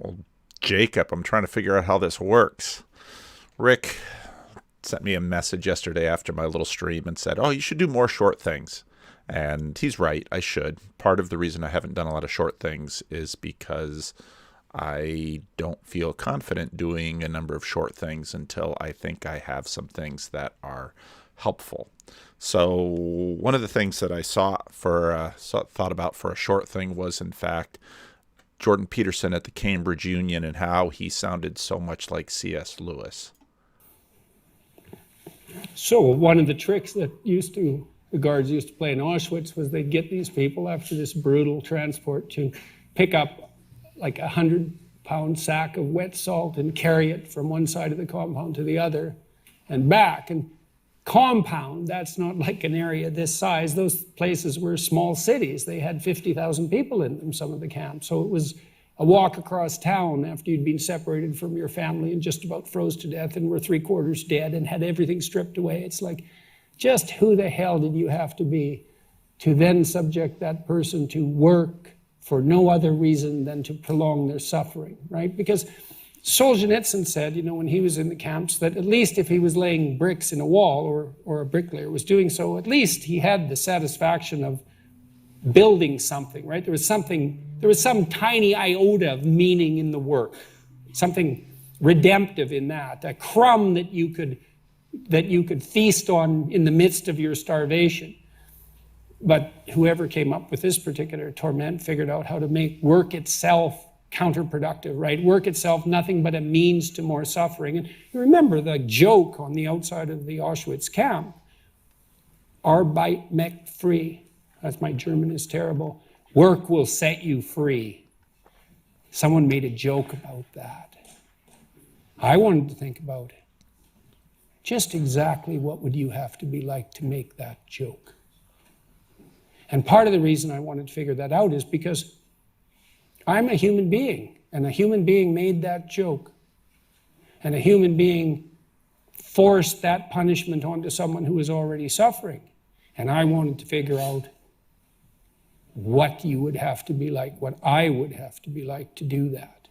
Well, Jacob, I'm trying to figure out how this works. Rick sent me a message yesterday after my little stream and said, "Oh, you should do more short things." And he's right, I should. Part of the reason I haven't done a lot of short things is because I don't feel confident doing a number of short things until I think I have some things that are helpful. So one of the things that I thought about for a short thing was, in fact, Jordan Peterson at the Cambridge Union and how he sounded so much like C.S. Lewis. So one of the tricks that the guards used to play in Auschwitz was they'd get these people after this brutal transport to pick up like 100-pound sack of wet salt and carry it from one side of the compound to the other and back. And compound, that's not like an area this size. Those places were small cities. They had 50,000 people in them, some of the camps. So it was a walk across town after you'd been separated from your family and just about froze to death and were 3/4 dead and had everything stripped away. It's like, just who the hell did you have to be to then subject that person to work for no other reason than to prolong their suffering, right? Because Solzhenitsyn said, when he was in the camps, that at least if he was laying bricks in a wall or a bricklayer was doing so, at least he had the satisfaction of building something, right? There was some tiny iota of meaning in the work, something redemptive in that, a crumb that you could feast on in the midst of your starvation. But whoever came up with this particular torment figured out how to make work itself counterproductive, right? Work itself nothing but a means to more suffering. And you remember the joke on the outside of the Auschwitz camp, Arbeit macht free. That's my German is terrible. Work will set you free. Someone made a joke about that. I wanted to think about it. Just exactly what would you have to be like to make that joke? And part of the reason I wanted to figure that out is because I'm a human being, and a human being made that joke. And a human being forced that punishment onto someone who was already suffering. And I wanted to figure out what you would have to be like, what I would have to be like to do that.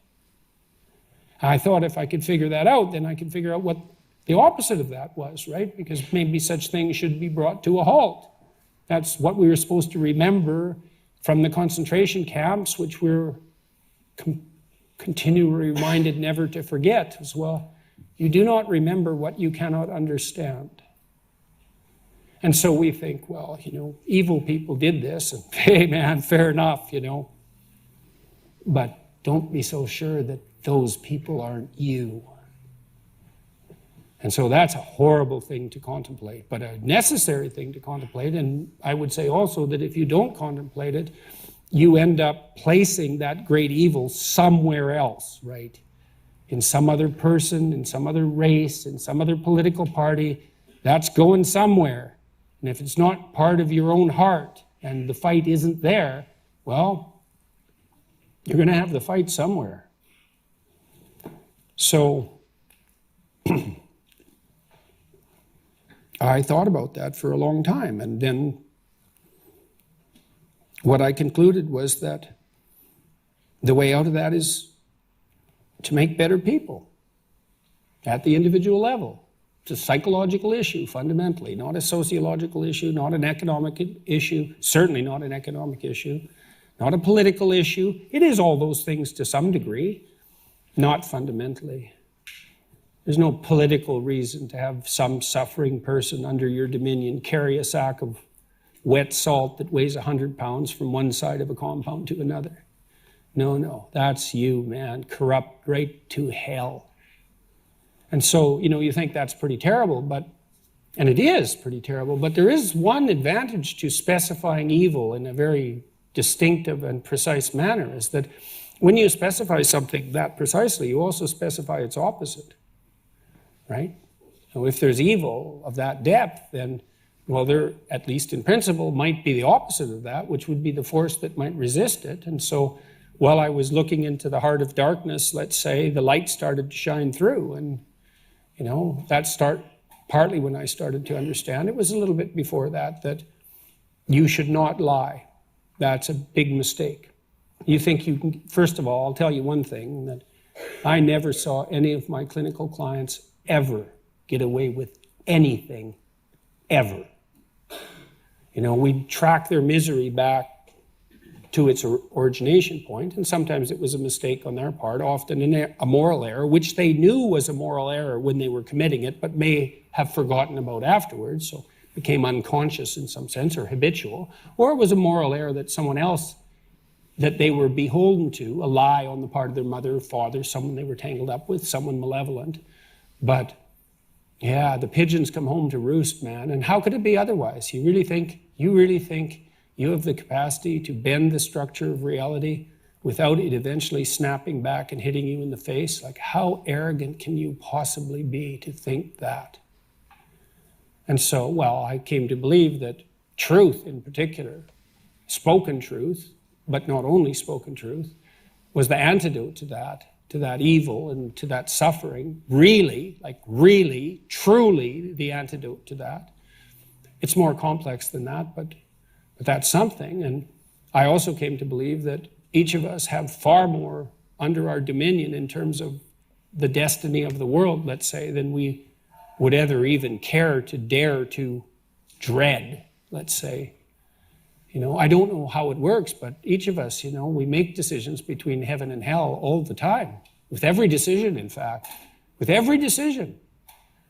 I thought if I could figure that out, then I could figure out what the opposite of that was, right? Because maybe such things should be brought to a halt. That's what we were supposed to remember from the concentration camps, which we're continually reminded never to forget as well. You do not remember what you cannot understand. And so we think, well, evil people did this, and hey, man, fair enough, But don't be so sure that those people aren't you. And so that's a horrible thing to contemplate, but a necessary thing to contemplate. And I would say also that if you don't contemplate it, you end up placing that great evil somewhere else, right? In some other person, in some other race, in some other political party. That's going somewhere. And if it's not part of your own heart and the fight isn't there, well, you're going to have the fight somewhere. So I thought about that for a long time, and then what I concluded was that the way out of that is to make better people at the individual level. It's a psychological issue, fundamentally, not a sociological issue, not an economic issue, certainly not an economic issue, not a political issue. It is all those things to some degree, not fundamentally. There's no political reason to have some suffering person under your dominion carry a sack of wet salt that weighs 100 pounds from one side of a compound to another. No, that's you, man, corrupt right to hell. And so, you think that's pretty terrible, and it is pretty terrible, but there is one advantage to specifying evil in a very distinctive and precise manner, is that when you specify something that precisely, you also specify its opposite, right? So if there's evil of that depth, then, well, there, at least in principle, might be the opposite of that, which would be the force that might resist it. And so while I was looking into the heart of darkness, let's say, the light started to shine through, and that partly when I started to understand, it was a little bit before that you should not lie. That's a big mistake. You think you can, first of all, I'll tell you one thing, that I never saw any of my clinical clients ever get away with anything, ever. You know, we track their misery back to its origination point, and sometimes it was a mistake on their part, often a moral error, which they knew was a moral error when they were committing it, but may have forgotten about afterwards, so became unconscious in some sense, or habitual, or it was a moral error that someone else, that they were beholden to, a lie on the part of their mother or father, someone they were tangled up with, someone malevolent. But yeah, the pigeons come home to roost, man. And how could it be otherwise? You really think you have the capacity to bend the structure of reality without it eventually snapping back and hitting you in the face? Like, how arrogant can you possibly be to think that? And so, well, I came to believe that truth in particular, spoken truth, but not only spoken truth, was the antidote to that evil and to that suffering, really, truly the antidote to that. It's more complex than that, but that's something. And I also came to believe that each of us have far more under our dominion in terms of the destiny of the world, let's say, than we would ever even care to dare to dread, let's say. You know, I don't know how it works, but each of us, you know, we make decisions between heaven and hell all the time. With every decision, in fact. With every decision.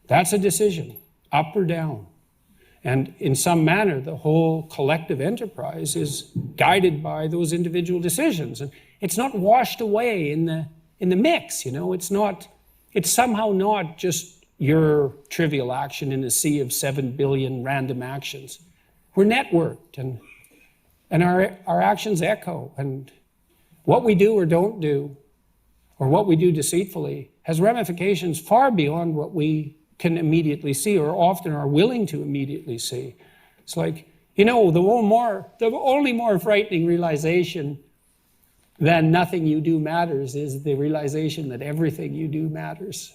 That's a decision, up or down. And in some manner, the whole collective enterprise is guided by those individual decisions. And it's not washed away in the mix, you know. It's somehow not just your trivial action in a sea of 7 billion random actions. We're networked, and our actions echo. And what we do or don't do, or what we do deceitfully, has ramifications far beyond what we can immediately see, or often are willing to immediately see. It's like, you know, the only more frightening realization than nothing you do matters is the realization that everything you do matters.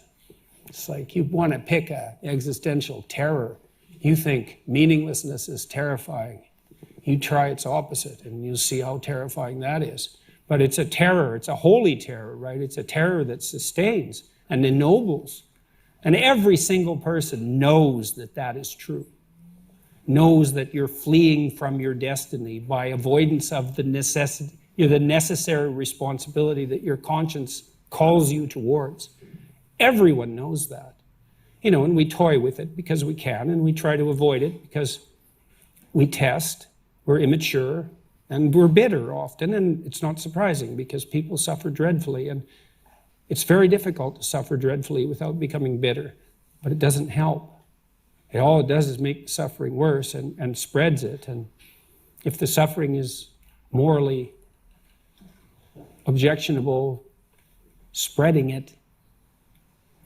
It's like you want to pick an existential terror. You think meaninglessness is terrifying. You try its opposite, and you'll see how terrifying that is. But it's a terror. It's a holy terror, right? It's a terror that sustains and ennobles. And every single person knows that that is true. Knows that you're fleeing from your destiny by avoidance of the necessary responsibility that your conscience calls you towards. Everyone knows that. You know, and we toy with it because we can, and we try to avoid it because we test, we're immature, and we're bitter often, and it's not surprising because people suffer dreadfully, and it's very difficult to suffer dreadfully without becoming bitter, but it doesn't help. All it does is make the suffering worse and spreads it, and if the suffering is morally objectionable, spreading it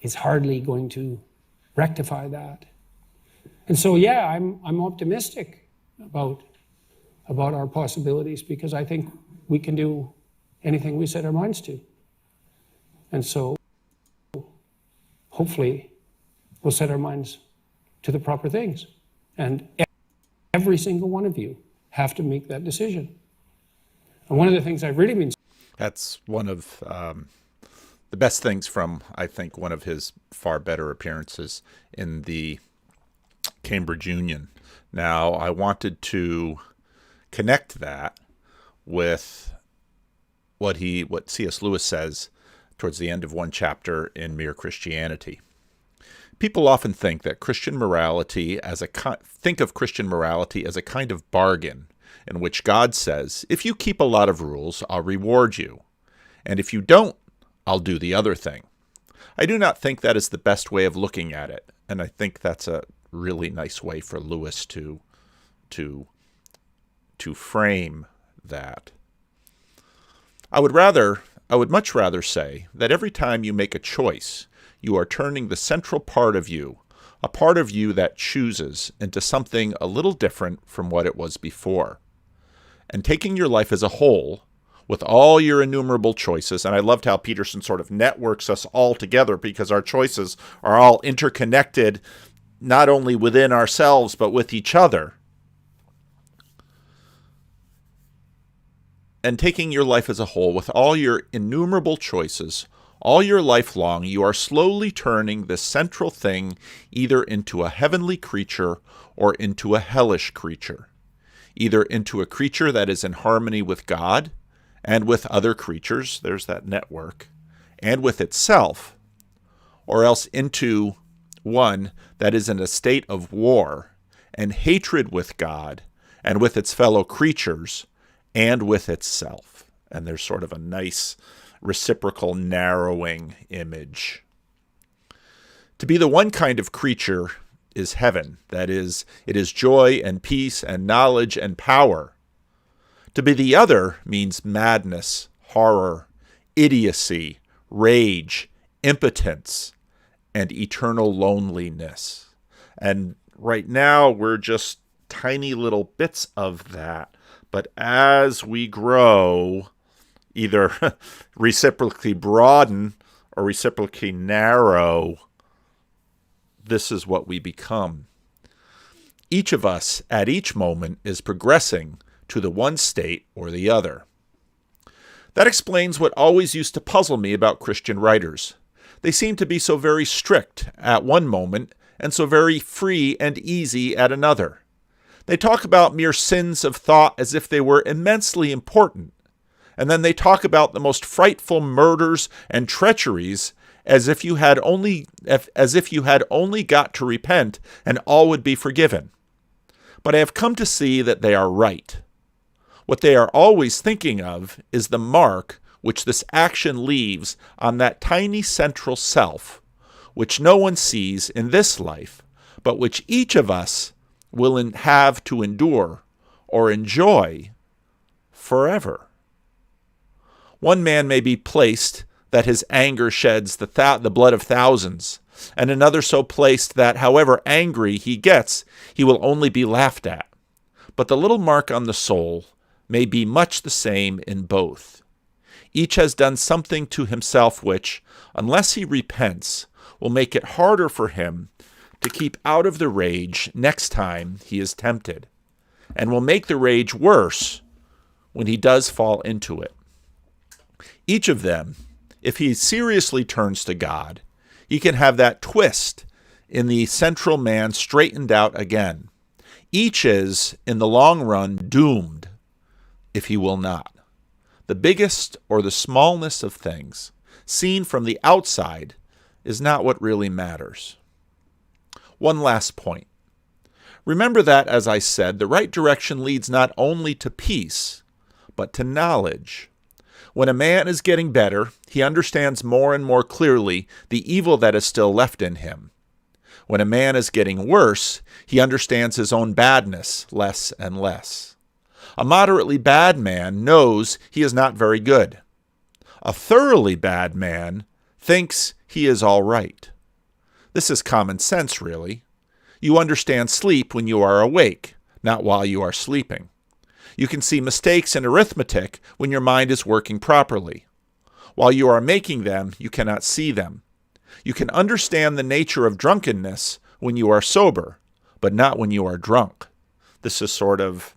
is hardly going to rectify that. And so, yeah, I'm optimistic about our possibilities because I think we can do anything we set our minds to. And so, hopefully, we'll set our minds to the proper things. And every single one of you have to make that decision. And one of the things I've really been... That's one of the best things from, I think, one of his far better appearances in the Cambridge Union. Now, I wanted to connect that with what C.S. Lewis says towards the end of one chapter in Mere Christianity. People often think that Christian morality think of Christian morality as a kind of bargain in which God says, if you keep a lot of rules, I'll reward you. And if you don't, I'll do the other thing. I do not think that is the best way of looking at it. And I think that's a really nice way for Lewis to frame that. I would much rather say that every time you make a choice, you are turning the central part of you, a part of you that chooses, into something a little different from what it was before. And taking your life as a whole, with all your innumerable choices, and I loved how Peterson sort of networks us all together because our choices are all interconnected, not only within ourselves, but with each other. and taking your life as a whole, with all your innumerable choices, all your life long, you are slowly turning this central thing either into a heavenly creature or into a hellish creature, either into a creature that is in harmony with God and with other creatures, there's that network, and with itself, or else into one that is in a state of war and hatred with God and with its fellow creatures and with itself. And there's sort of a nice reciprocal narrowing image. To be the one kind of creature is heaven. That is, it is joy and peace and knowledge and power. To be the other means madness, horror, idiocy, rage, impotence, and eternal loneliness. And right now, we're just tiny little bits of that. But as we grow, either reciprocally broaden or reciprocally narrow, this is what we become. Each of us, at each moment, is progressing to the one state or the other. That explains what always used to puzzle me about Christian writers. They seem to be so very strict at one moment and so very free and easy at another. They talk about mere sins of thought as if they were immensely important, and then they talk about the most frightful murders and treacheries as if you had only got to repent and all would be forgiven. But I have come to see that they are right. What they are always thinking of is the mark which this action leaves on that tiny central self, which no one sees in this life, but which each of us will have to endure or enjoy forever. One man may be placed that his anger sheds the blood of thousands, and another so placed that however angry he gets, he will only be laughed at. But the little mark on the soul may be much the same in both. Each has done something to himself which, unless he repents, will make it harder for him to keep out of the rage next time he is tempted, and will make the rage worse when he does fall into it. Each of them, if he seriously turns to God, he can have that twist in the central man straightened out again. Each is, in the long run, doomed if he will not. The biggest or the smallness of things, seen from the outside, is not what really matters. One last point. Remember that, as I said, the right direction leads not only to peace, but to knowledge. When a man is getting better, he understands more and more clearly the evil that is still left in him. When a man is getting worse, he understands his own badness less and less. A moderately bad man knows he is not very good. A thoroughly bad man thinks he is all right. This is common sense, really. You understand sleep when you are awake, not while you are sleeping. You can see mistakes in arithmetic when your mind is working properly. While you are making them, you cannot see them. You can understand the nature of drunkenness when you are sober, but not when you are drunk. This is sort of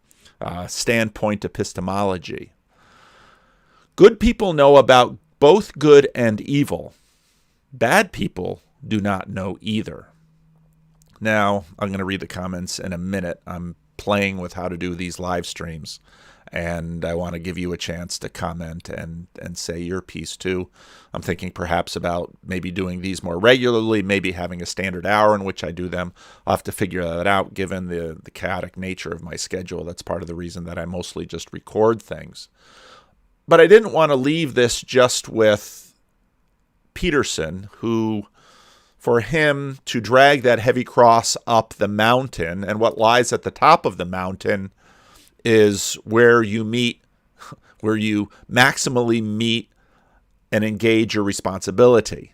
standpoint epistemology. Good people know about both good and evil. Bad people do not know either. Now, I'm going to read the comments in a minute. I'm playing with how to do these live streams, and I want to give you a chance to comment and say your piece too. I'm thinking perhaps about maybe doing these more regularly, maybe having a standard hour in which I do them. I'll have to figure that out given the chaotic nature of my schedule. That's part of the reason that I mostly just record things. But I didn't want to leave this just with Peterson, who, for him to drag that heavy cross up the mountain, and what lies at the top of the mountain is where you maximally meet and engage your responsibility.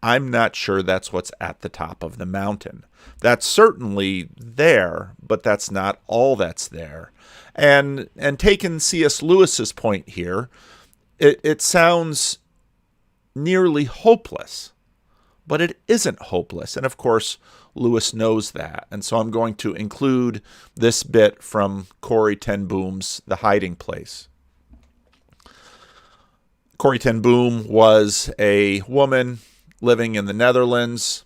I'm not sure that's what's at the top of the mountain. That's certainly there, but that's not all that's there. And taking C.S. Lewis's point here, it sounds nearly hopeless. But it isn't hopeless, and of course, Lewis knows that. And so I'm going to include this bit from Corrie ten Boom's The Hiding Place. Corrie ten Boom was a woman living in the Netherlands.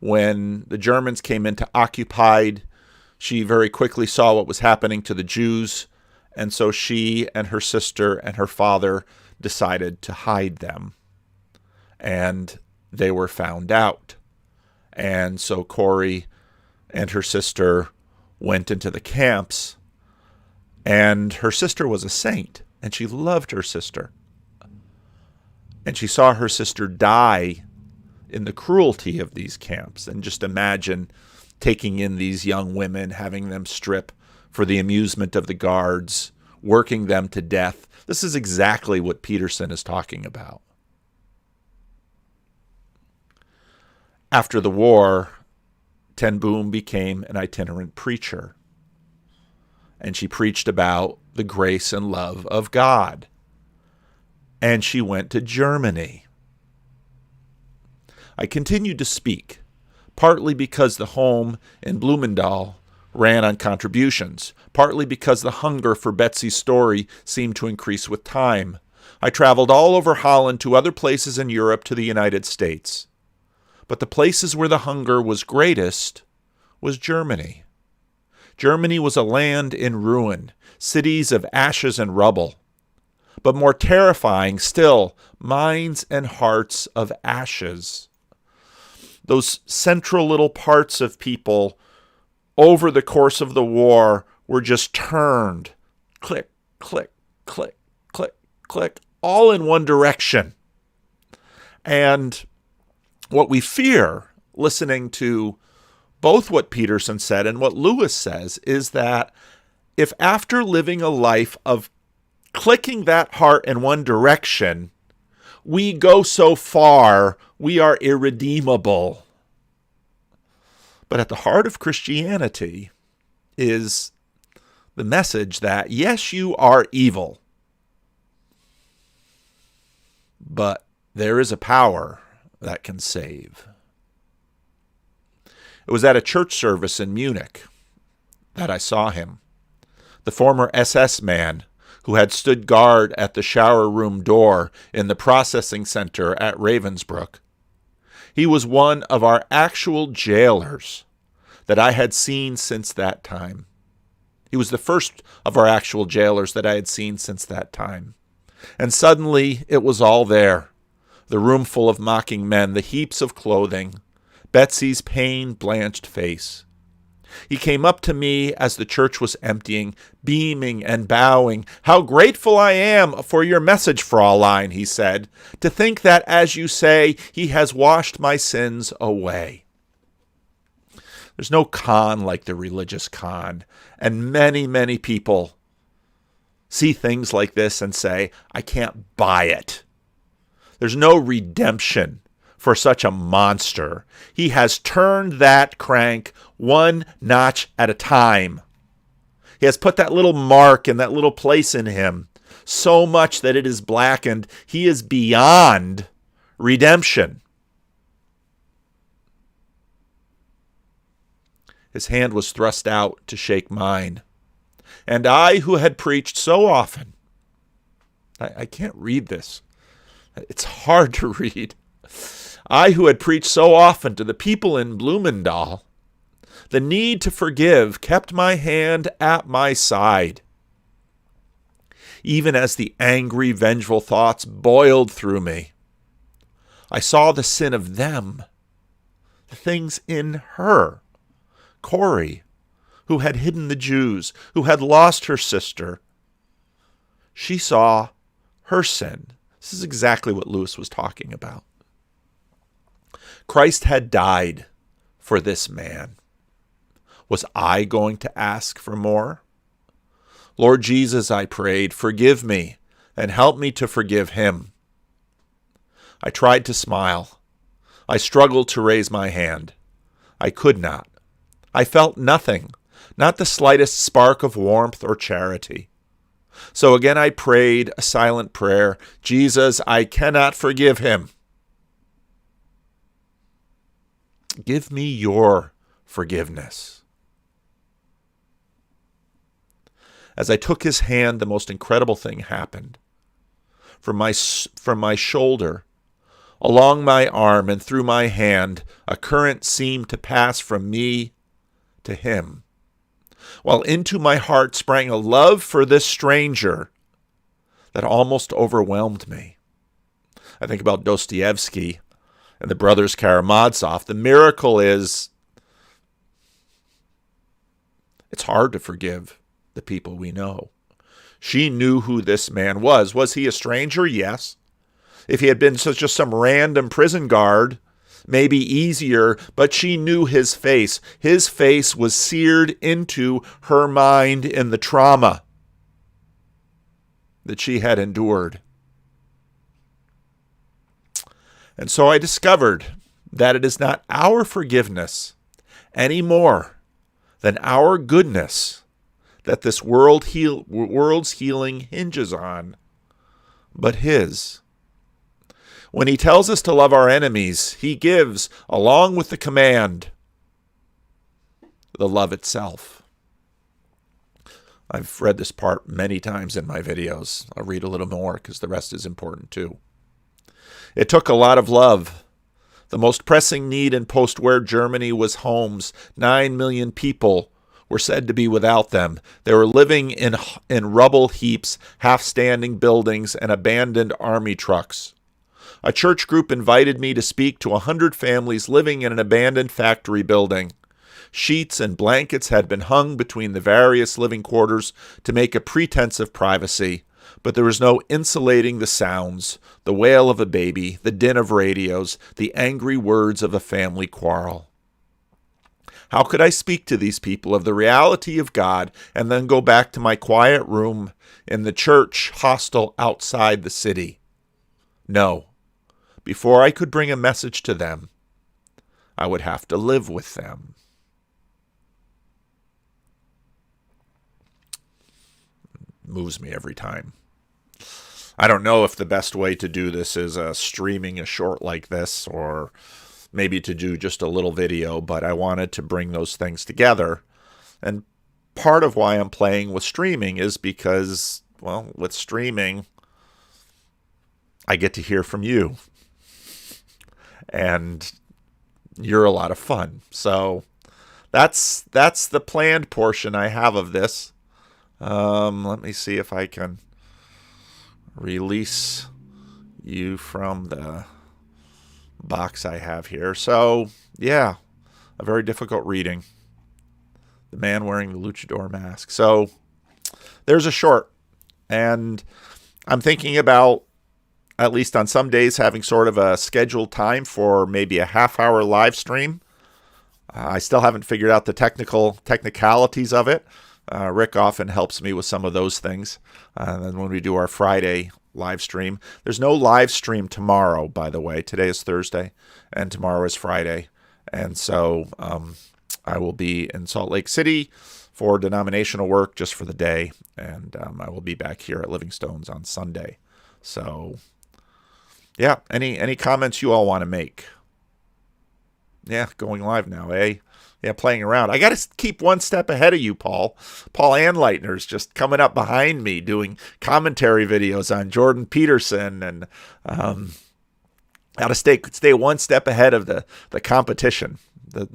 When the Germans came into occupied, she very quickly saw what was happening to the Jews, and so she and her sister and her father decided to hide them. And they were found out. And so Corrie and her sister went into the camps, and her sister was a saint, and she loved her sister. And she saw her sister die in the cruelty of these camps. And just imagine taking in these young women, having them strip for the amusement of the guards, working them to death. This is exactly what Peterson is talking about. After the war, Ten Boom became an itinerant preacher. And she preached about the grace and love of God. And she went to Germany. I continued to speak, partly because the home in Bloemendaal ran on contributions, partly because the hunger for Betsy's story seemed to increase with time. I traveled all over Holland to other places in Europe to the United States. But the places where the hunger was greatest was Germany. Germany was a land in ruin, cities of ashes and rubble. But more terrifying still, minds and hearts of ashes. Those central little parts of people over the course of the war were just turned, click, click, click, click, click, all in one direction. And what we fear, listening to both what Peterson said and what Lewis says, is that if after living a life of clicking that heart in one direction, we go so far, we are irredeemable. But at the heart of Christianity is the message that, yes, you are evil, but there is a power that can save. It was at a church service in Munich that I saw him. The former SS man who had stood guard at the shower room door in the processing center at Ravensbrück. He was one of our actual jailers that I had seen since that time. He was the first of our actual jailers that I had seen since that time. And suddenly it was all there. The room full of mocking men, the heaps of clothing, Betsy's pain-blanched face. He came up to me as the church was emptying, beaming and bowing. "How grateful I am for your message, Fraulein," he said. "To think that, as you say, he has washed my sins away." There's no con like the religious con. And many, many people see things like this and say, "I can't buy it." There's no redemption for such a monster. He has turned that crank one notch at a time. He has put that little mark in that little place in him, so much that it is blackened. He is beyond redemption. His hand was thrust out to shake mine. And I, who had preached so often, I can't read this. It's hard to read. I, who had preached so often to the people in Bloemendaal, the need to forgive kept my hand at my side. Even as the angry, vengeful thoughts boiled through me, I saw the sin of them, the things in her. Corrie, who had hidden the Jews, who had lost her sister. She saw her sin. This is exactly what Lewis was talking about. Christ had died for this man. Was I going to ask for more? Lord Jesus, I prayed, forgive me and help me to forgive him. I tried to smile. I struggled to raise my hand. I could not. I felt nothing, not the slightest spark of warmth or charity. So again I prayed a silent prayer. Jesus, I cannot forgive him. Give me your forgiveness. As I took his hand, the most incredible thing happened. from my shoulder, along my arm and through my hand, a current seemed to pass from me to him, while into my heart sprang a love for this stranger that almost overwhelmed me. I think about Dostoevsky and the brothers Karamazov. The miracle is it's hard to forgive the people we know. She knew who this man was. Was he a stranger? Yes. If he had been just some random prison guard, maybe easier, but she knew his face. His face was seared into her mind in the trauma that she had endured. And so I discovered that it is not our forgiveness any more than our goodness that this world's healing hinges on, but his. When he tells us to love our enemies, he gives, along with the command, the love itself. I've read this part many times in my videos. I'll read a little more because the rest is important too. It took a lot of love. The most pressing need in post-war Germany was homes. 9 million people were said to be without them. They were living in rubble heaps, half-standing buildings, and abandoned army trucks. A church group invited me to speak to 100 families living in an abandoned factory building. Sheets and blankets had been hung between the various living quarters to make a pretense of privacy, but there was no insulating the sounds, the wail of a baby, the din of radios, the angry words of a family quarrel. How could I speak to these people of the reality of God and then go back to my quiet room in the church hostel outside the city? No. Before I could bring a message to them, I would have to live with them. Moves me every time. I don't know if the best way to do this is streaming a short like this or maybe to do just a little video, but I wanted to bring those things together. And part of why I'm playing with streaming is because, well, with streaming, I get to hear from you. And you're a lot of fun. So that's the planned portion I have of this. Let me see if I can release you from the box I have here. So, yeah, a very difficult reading. The man wearing the luchador mask. So, there's a short. And I'm thinking about, at least on some days, having sort of a scheduled time for maybe a half-hour live stream. I still haven't figured out the technicalities of it. Rick often helps me with some of those things. And then when we do our Friday live stream, there's no live stream tomorrow, by the way. Today is Thursday, and tomorrow is Friday. And so I will be in Salt Lake City for denominational work just for the day. And I will be back here at Livingstone's on Sunday. So, yeah, any comments you all want to make? Yeah, going live now, eh? Yeah, playing around. I got to keep one step ahead of you, Paul. Paul Anleitner's just coming up behind me doing commentary videos on Jordan Peterson, and got to stay one step ahead of the competition.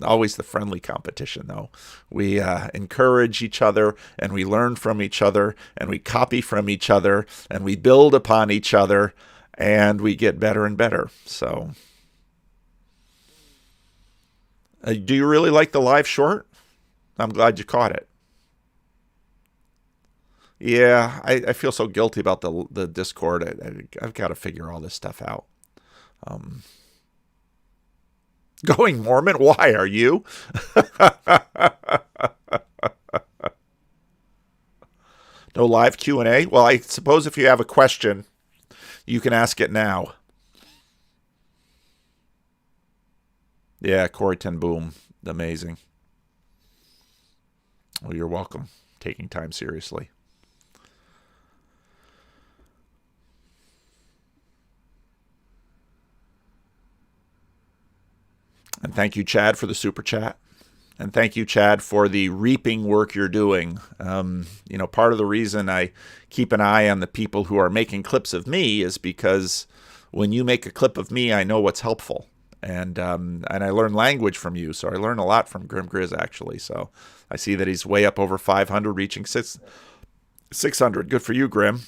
Always the friendly competition, though. We encourage each other, and we learn from each other, and we copy from each other, and we build upon each other, and we get better and better. So, do you really like the live short? I'm glad you caught it. Yeah, I feel so guilty about the Discord. I've got to figure all this stuff out. Going Mormon? Why are you? No live Q&A? Well, I suppose if you have a question, you can ask it now. Yeah, Corey Ten Boom. Amazing. Well, you're welcome. Taking time seriously. And thank you, Chad, for the super chat. And thank you, Chad, for the reaping work you're doing. Part of the reason I keep an eye on the people who are making clips of me is because when you make a clip of me, I know what's helpful. And I learn language from you, so I learn a lot from Grim Grizz, actually. So I see that he's way up over 500, reaching 600. Good for you, Grim.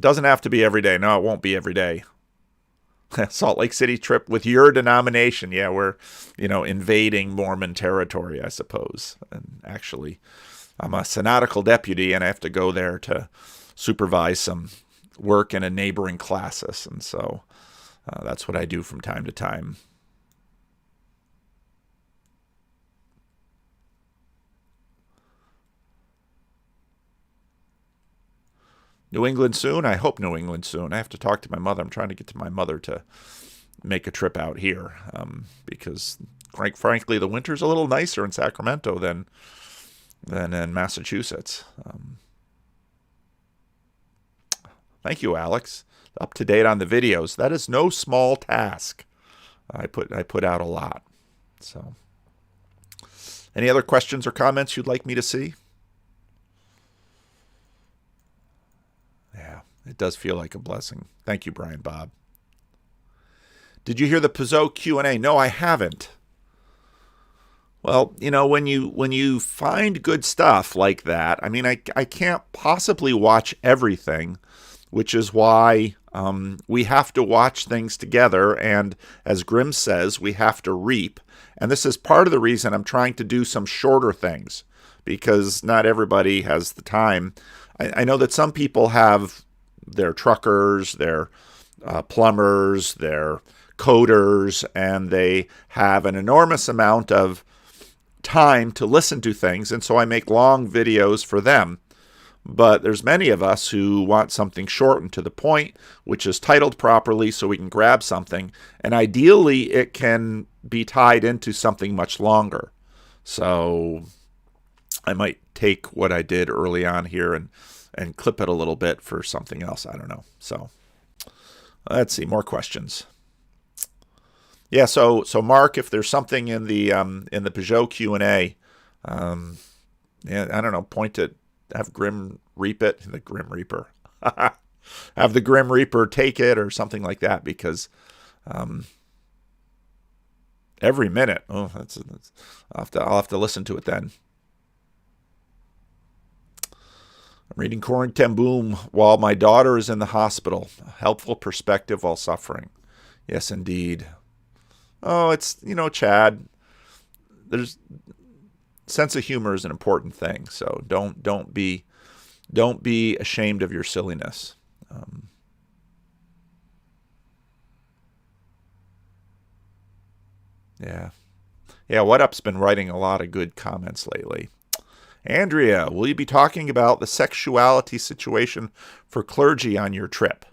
Doesn't have to be every day. No, it won't be every day. Salt Lake City trip with your denomination. Yeah, we're, invading Mormon territory, I suppose. And actually, I'm a synodical deputy, and I have to go there to supervise some work in a neighboring classis. And so that's what I do from time to time. New England soon? I hope New England soon. I have to talk to my mother. I'm trying to get to my mother to make a trip out here because, frankly, the winter's a little nicer in Sacramento than in Massachusetts. Thank you, Alex. Up to date on the videos. That is no small task. I put out a lot. So, any other questions or comments you'd like me to see? Yeah, it does feel like a blessing. Thank you, Brian Bob. Did you hear the Pizot Q&A? No, I haven't. Well, when you find good stuff like that, I mean, I can't possibly watch everything, which is why we have to watch things together. And as Grimm says, we have to reap. And this is part of the reason I'm trying to do some shorter things, because not everybody has the time. I know that some people have their truckers, their plumbers, their coders, and they have an enormous amount of time to listen to things. And so I make long videos for them. But there's many of us who want something short and to the point, which is titled properly so we can grab something. And ideally, it can be tied into something much longer. So I might take what I did early on here and clip it a little bit for something else. I don't know. So let's see, more questions. Yeah, so Mark, if there's something in the Peugeot Q&A, yeah, I don't know, point it, have Grim reap it, the Grim Reaper. Have the Grim Reaper take it or something like that, because every minute, I'll have to listen to it then. I'm reading Corin ten Boom while my daughter is in the hospital. A helpful perspective while suffering. Yes, indeed. Oh, it's, Chad, there's sense of humor is an important thing. So don't be ashamed of your silliness. Yeah. What Up's been writing a lot of good comments lately. Andrea, will you be talking about the sexuality situation for clergy on your trip?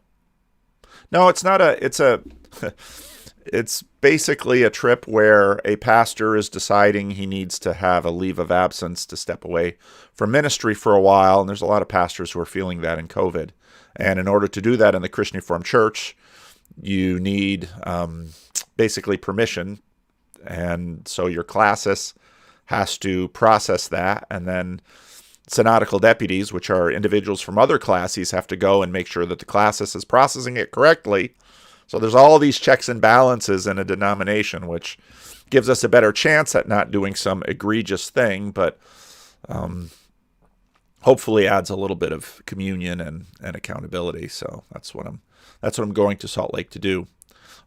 No, it's not it's basically a trip where a pastor is deciding he needs to have a leave of absence to step away from ministry for a while. And there's a lot of pastors who are feeling that in COVID. And in order to do that in the Christian Reformed Church, you need basically permission. And so your classis has to process that, and then synodical deputies, which are individuals from other classes, have to go and make sure that the classis is processing it correctly. So there's all these checks and balances in a denomination, which gives us a better chance at not doing some egregious thing, but hopefully adds a little bit of communion and accountability. So that's what I'm going to Salt Lake to do.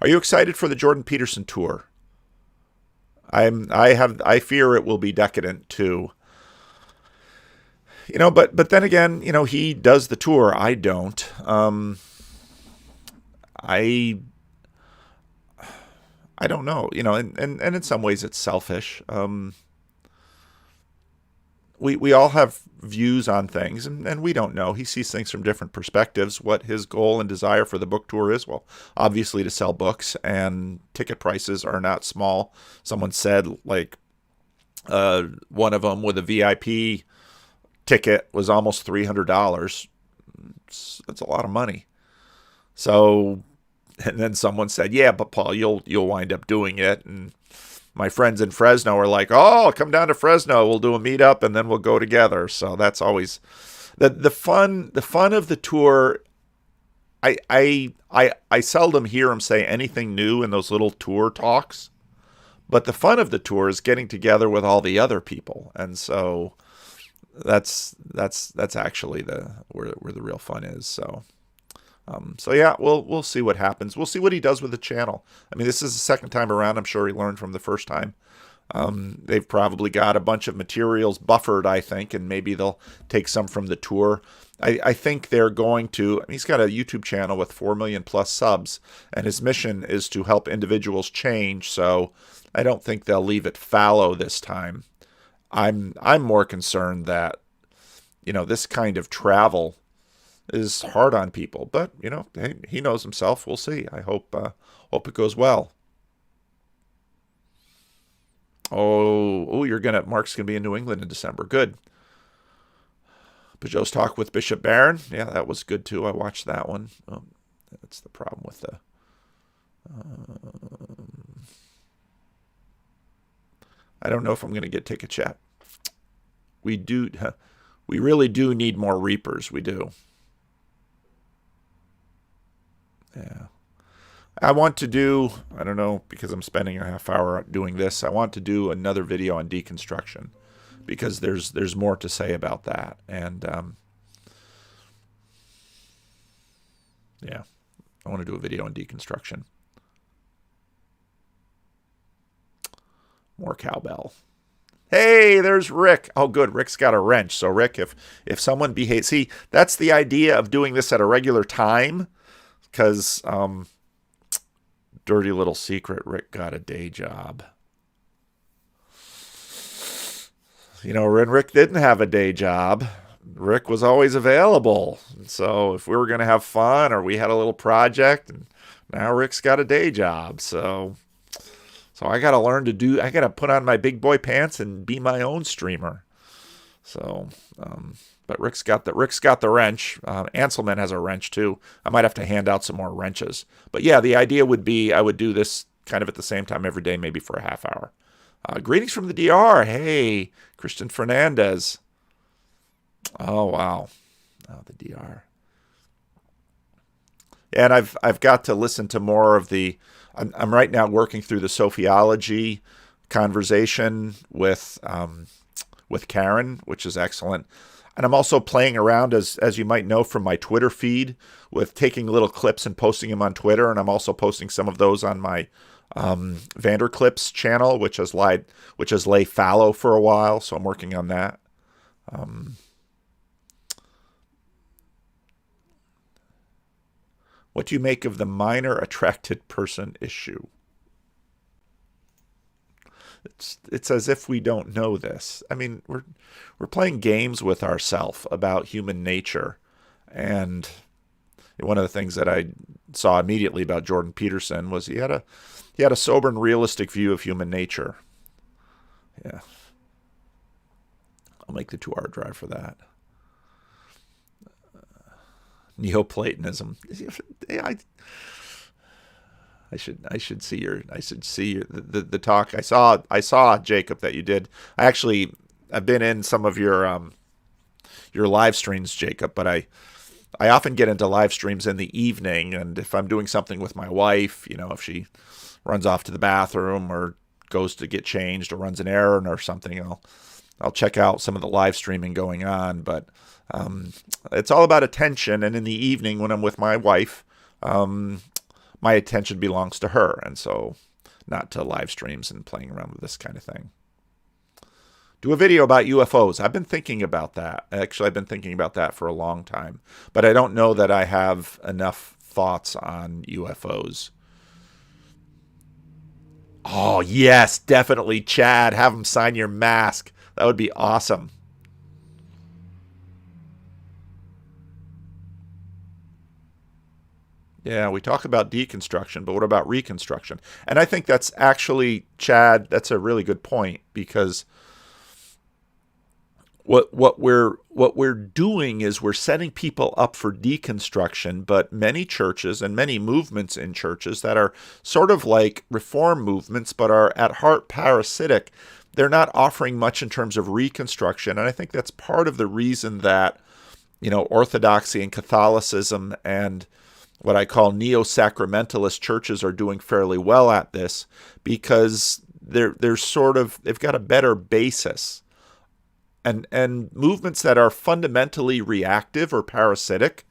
Are you excited for the Jordan Peterson tour? I fear it will be decadent too. But then again, he does the tour. I don't. I don't know, and in some ways it's selfish. We all have views on things, and we don't know. He sees things from different perspectives. What his goal and desire for the book tour is, well, obviously to sell books, and ticket prices are not small. Someone said, one of them with a VIP ticket was almost $300. That's a lot of money. So, and then someone said, yeah, but Paul, you'll wind up doing it. And my friends in Fresno are like, "Oh, come down to Fresno. We'll do a meetup and then we'll go together." So that's always the fun. The fun of the tour. I seldom hear him say anything new in those little tour talks, but the fun of the tour is getting together with all the other people, and so that's actually where the real fun is. So yeah, we'll see what happens. We'll see what he does with the channel. I mean, this is the second time around. I'm sure he learned from the first time. They've probably got a bunch of materials buffered, I think, and maybe they'll take some from the tour. I think they're going to. I mean, he's got a YouTube channel with 4 million plus subs, and his mission is to help individuals change. So I don't think they'll leave it fallow this time. I'm more concerned that, this kind of travel is hard on people, but he knows himself. We'll see. I hope it goes well. Mark's gonna be in New England in December. Good. Peugeot's talk with Bishop Barron. Yeah, that was good too. I watched that one. That's the problem with the. I don't know if I'm going to get ticket chat. We really do need more Reapers. We do. Yeah. I want to do, I don't know, because I'm spending a half hour doing this, I want to do another video on deconstruction, because there's more to say about that. And yeah, I want to do a video on deconstruction. More cowbell. Hey, there's Rick. Oh, good. Rick's got a wrench. So Rick, if someone behaves, see, that's the idea of doing this at a regular time, because dirty little secret, Rick got a day job. When Rick didn't have a day job, Rick was always available. So if we were going to have fun, or we had a little project, and now Rick's got a day job. So I got to learn I got to put on my big boy pants and be my own streamer. So, but Rick's got the wrench. Anselman has a wrench too. I might have to hand out some more wrenches. But yeah, the idea would be I would do this kind of at the same time every day, maybe for a half hour. Greetings from the DR. Hey, Christian Fernandez. Oh, wow. Oh, the DR. And I've got to listen to more of the. I'm right now working through the Sophiology conversation with Karen, which is excellent. And I'm also playing around, as you might know from my Twitter feed, with taking little clips and posting them on Twitter. And I'm also posting some of those on my Vanderclips channel, which has lay fallow for a while. So I'm working on that. What do you make of the minor attracted person issue? It's as if we don't know this. I mean, we're playing games with ourselves about human nature, and one of the things that I saw immediately about Jordan Peterson was he had a sober and realistic view of human nature. Yeah, I'll make the 2-hour drive for that. Neoplatonism. I should see the talk. I saw Jacob that you did. I've been in some of your live streams, Jacob, but I often get into live streams in the evening, and if I'm doing something with my wife, if she runs off to the bathroom or goes to get changed or runs an errand or something, I'll check out some of the live streaming going on. But it's all about attention, and in the evening when I'm with my wife, my attention belongs to her, and so not to live streams and playing around with this kind of thing. Do a video about UFOs. I've been thinking about that. Actually, I've been thinking about that for a long time, but I don't know that I have enough thoughts on UFOs. Oh, yes, definitely, Chad. Have him sign your mask. That would be awesome. Yeah, we talk about deconstruction, but what about reconstruction? And I think that's actually, Chad, that's a really good point, because What we're doing is we're setting people up for deconstruction, but many churches and many movements in churches that are sort of like reform movements but are at heart parasitic, they're not offering much in terms of reconstruction. And I think that's part of the reason that, Orthodoxy and Catholicism and what I call neo-sacramentalist churches are doing fairly well at this, because they've got a better basis. And movements that are fundamentally reactive or parasitic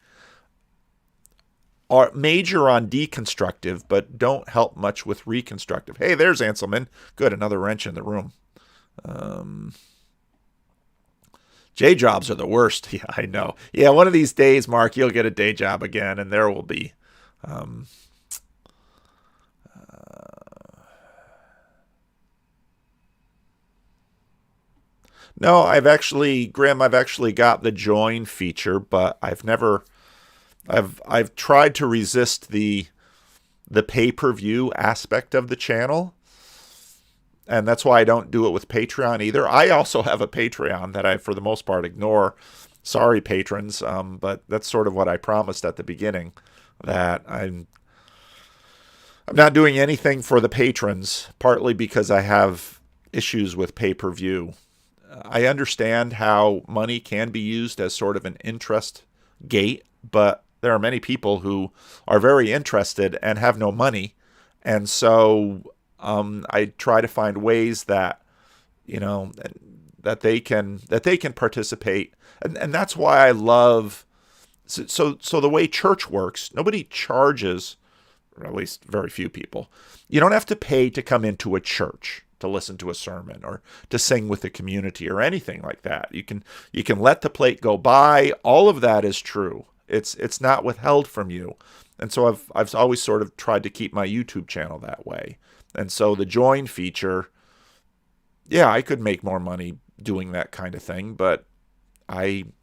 are major on deconstructive, but don't help much with reconstructive. Hey, there's Anselman. Good, another wrench in the room. J jobs are the worst. Yeah, I know. Yeah, one of these days, Mark, you'll get a day job again, and there will be. No, Grim, I've actually got the join feature, but I've tried to resist the pay-per-view aspect of the channel. And that's why I don't do it with Patreon either. I also have a Patreon that I, for the most part, ignore. Sorry, patrons, but that's sort of what I promised at the beginning, that I'm not doing anything for the patrons, partly because I have issues with pay-per-view. I understand how money can be used as sort of an interest gate, but there are many people who are very interested and have no money. And so I try to find ways that, that they can participate. And that's why I love, so the way church works, nobody charges, or at least very few people. You don't have to pay to come into a church to listen to a sermon or to sing with the community or anything like that. You can let the plate go by. All of that is true. It's not withheld from you. And so I've always sort of tried to keep my YouTube channel that way. And so the join feature, yeah, I could make more money doing that kind of thing, but again,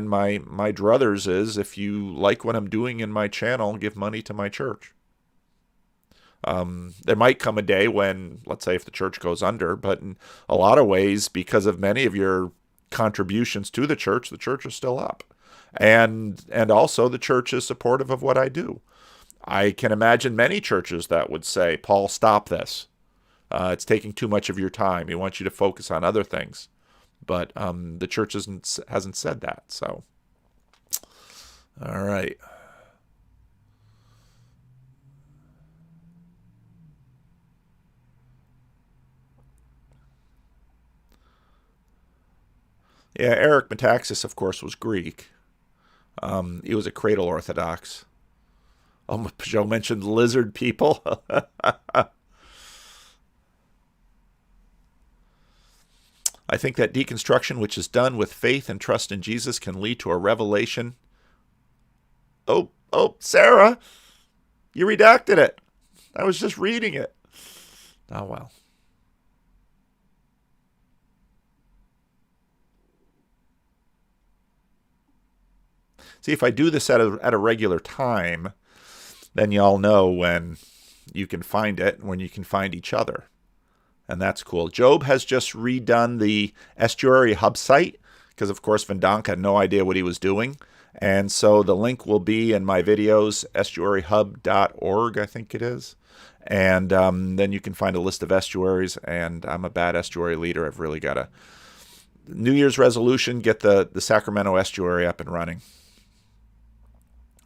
my druthers is, if you like what I'm doing in my channel, give money to my church. There might come a day when, let's say, if the church goes under, but in a lot of ways, because of many of your contributions to the church is still up. And also the church is supportive of what I do. I can imagine many churches that would say, Paul, stop this. It's taking too much of your time. We want you to focus on other things. But the church hasn't said that. So, all right. Yeah, Eric Metaxas, of course, was Greek. He was a cradle Orthodox. Oh, Joe mentioned lizard people. I think that deconstruction, which is done with faith and trust in Jesus, can lead to a revelation. Oh, Sarah, you redacted it. I was just reading it. Oh, well. See, if I do this at a regular time, then y'all know when you can find it and when you can find each other. And that's cool. Job has just redone the Estuary Hub site because, of course, Vendonk had no idea what he was doing. And so the link will be in my videos, estuaryhub.org, I think it is. And then you can find a list of estuaries. And I'm a bad estuary leader. I've really got a New Year's resolution, get the Sacramento estuary up and running.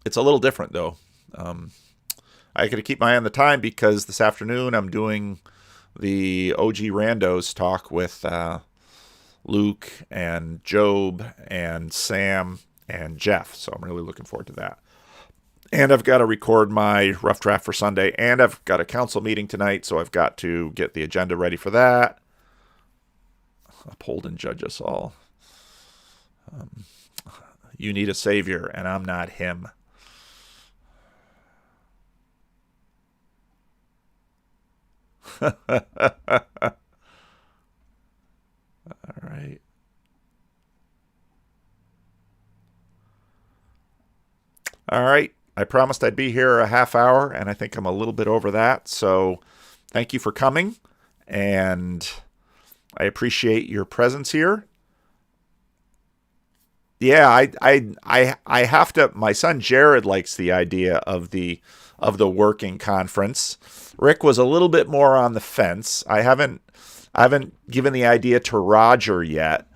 It's a little different, though. I got to keep my eye on the time because this afternoon I'm doing the OG Randos talk with Luke and Job and Sam and Jeff. So I'm really looking forward to that. And I've got to record my rough draft for Sunday. And I've got a council meeting tonight, so I've got to get the agenda ready for that. Uphold and judge us all. You need a savior, and I'm not him. All right. All right. I promised I'd be here a half hour, and I think I'm a little bit over that. So thank you for coming, and I appreciate your presence here. Yeah, I have to. My son Jared likes the idea of the working conference. Rick was a little bit more on the fence. I haven't given the idea to Roger yet.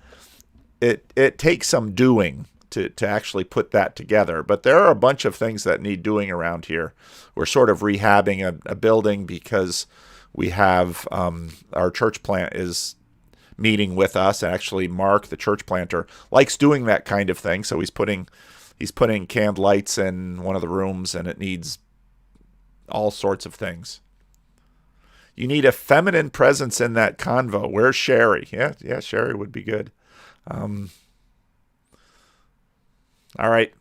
It takes some doing to actually put that together. But there are a bunch of things that need doing around here. We're sort of rehabbing a building because we have our church plant is meeting with us. And actually, Mark, the church planter, likes doing that kind of thing. So he's putting canned lights in one of the rooms, and it needs all sorts of things. You need a feminine presence in that convo. Where's Sherry? Yeah, Sherry would be good. Um, all right.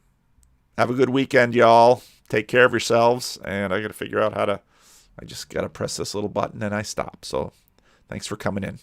Have a good weekend, y'all. Take care of yourselves. And I got to figure out how to, I just got to press this little button and I stop. So thanks for coming in.